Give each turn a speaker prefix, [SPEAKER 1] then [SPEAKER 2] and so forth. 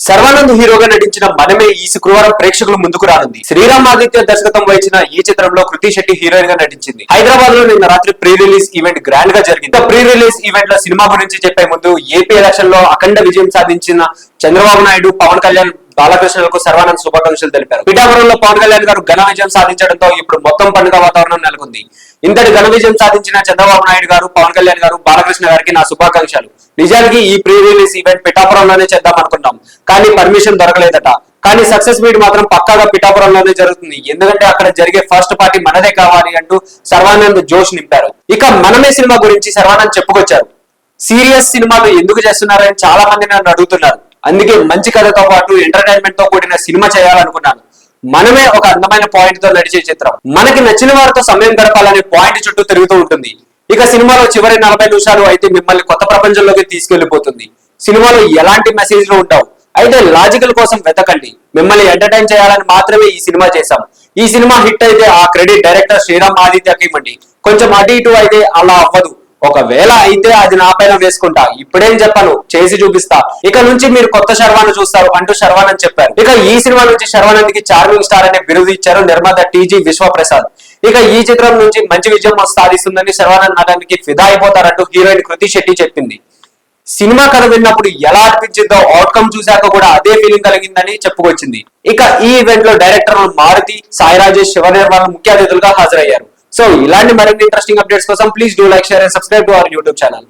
[SPEAKER 1] సర్వానంద్ హీరోగా నటించిన మనమే ఈ శుక్రవారం ప్రేక్షకుల ముందుకు రానుంది. శ్రీరామ్ ఆదిత్య దర్శకత్వం వహించిన ఈ చిత్రంలో కృతి శెట్టి హీరోయిన్ గా నటించింది. హైదరాబాద్ లో నిన్న రాత్రి ప్రీ రిలీజ్ ఈవెంట్ గ్రాండ్ గా జరిగింది. ప్రీ రిలీజ్ ఈవెంట్ లో సినిమా గురించి చెప్పే ముందు ఏపీ ఎలక్షన్ లో అఖండ విజయం సాధించిన చంద్రబాబు నాయుడు, పవన్ కళ్యాణ్, బాలకృష్ణలకు సర్వానంద్ శుభాకాంక్షలు తెలిపారు. పిఠాపురంలో పవన్ కళ్యాణ్ గారు ఘన విజయం సాధించడంతో ఇప్పుడు మొత్తం పండుగ వాతావరణం నెలకొంది. ఇంతటి ఘన విజయం సాధించిన చంద్రబాబు నాయుడు గారు, పవన్ కళ్యాణ్ గారు, బాలకృష్ణ గారికి నా శుభాకాంక్షలు. నిజానికి ఈ ప్రీ రిలీజ్ ఈవెంట్ పిఠాపురంలోనే చేద్దాం అనుకున్నాం, కానీ పర్మిషన్ దొరకలేదట. కానీ సక్సెస్ మీట్ మాత్రం పక్కాగా పిఠాపురంలోనే జరుగుతుంది. ఎందుకంటే అక్కడ జరిగే ఫస్ట్ పార్టీ మనదే కావాలి అంటూ సర్వానంద్ జోష్ నింపారు. ఇక మనమే సినిమా గురించి సర్వానంద్ చెప్పుకొచ్చారు. సీరియస్ సినిమాలు ఎందుకు చేస్తున్నారని చాలా మంది నన్ను అడుగుతున్నారు. అందుకే మంచి కథతో పాటు ఎంటర్టైన్మెంట్ తో కూడిన సినిమా చేయాలనుకున్నాను. మనమే ఒక అందమైన పాయింట్ తో నడిచే చిత్రం. మనకి నచ్చిన వారితో సమయం గడపాలనే పాయింట్ చుట్టూ తిరుగుతూ ఉంటుంది. ఇక సినిమాలో చివరి 40 నిమిషాలు అయితే మిమ్మల్ని కొత్త ప్రపంచంలోకి తీసుకెళ్లిపోతుంది. సినిమాలో ఎలాంటి మెసేజ్లు ఉండవు, అయితే లాజికల్ కోసం వెతకండి. మిమ్మల్ని ఎంటర్టైన్ చేయాలని మాత్రమే ఈ సినిమా చేశాం. ఈ సినిమా హిట్ అయితే ఆ క్రెడిట్ డైరెక్టర్ శ్రీరామ్ ఆదిత్యకి ఇవ్వండి. కొంచెం అటు ఇటు అయితే అలా అవ్వదు. ఒకవేళ అయితే అది నా పైన వేసుకుంటా. ఇప్పుడేం చెప్పను, చేసి చూపిస్తా. ఇక నుంచి మీరు కొత్త శర్వాను చూస్తారు అంటూ శర్వానంద్ చెప్పారు. ఇక ఈ సినిమా నుంచి శర్వానంద్ కి చార్మింగ్ స్టార్ అనే బిరుదు ఇచ్చారు నిర్మాత టీజీ విశ్వప్రసాద్. ఇక ఈ చిత్రం నుంచి మంచి విజయం సాధిస్తుందని శర్వానంద్ నటానికి ఫిదా అయిపోతారంటూ హీరోయిన్ కృతి శెట్టి చెప్పింది. సినిమా కథ విన్నప్పుడు ఎలా అనిపించిందో అవుట్కమ్ చూశాక కూడా అదే ఫీలింగ్ కలిగిందని చెప్పుకొచ్చింది. ఇక ఈ ఈవెంట్ లో డైరెక్టర్ మారుతి, సాయి రాజేష్, శివ నిర్మల్ ముఖ్య అతిథులుగా హాజరయ్యారు. సో ఇలాంటి మరిన్ని ఇంట్రెస్టింగ్ అప్డేట్స్ కోసం please do like, share and subscribe to our YouTube channel.